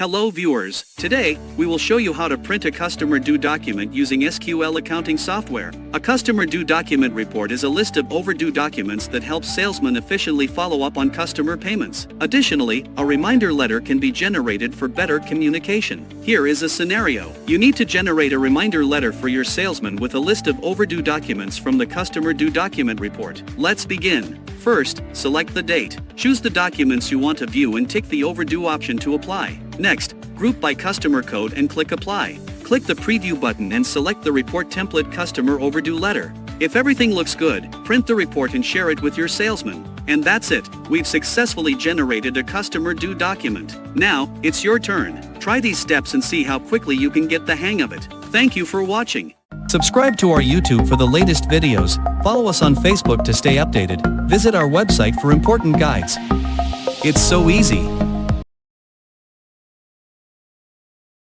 Hello viewers, today, we will show you how to print a customer due document using SQL accounting software. A customer due document report is a list of overdue documents that helps salesmen efficiently follow up on customer payments. Additionally, a reminder letter can be generated for better communication. Here is a scenario. You need to generate a reminder letter for your salesman with a list of overdue documents from the customer due document report. Let's begin. First, select the date. Choose the documents you want to view and tick the overdue option to apply. Next, group by customer code and click Apply. Click the Preview button and select the Report Template Customer Overdue Letter. If everything looks good, print the report and share it with your salesman. And that's it, we've successfully generated a customer due document. Now, it's your turn. Try these steps and see how quickly you can get the hang of it. Thank you for watching. Subscribe to our YouTube for the latest videos, follow us on Facebook to stay updated, visit our website for important guides. It's so easy.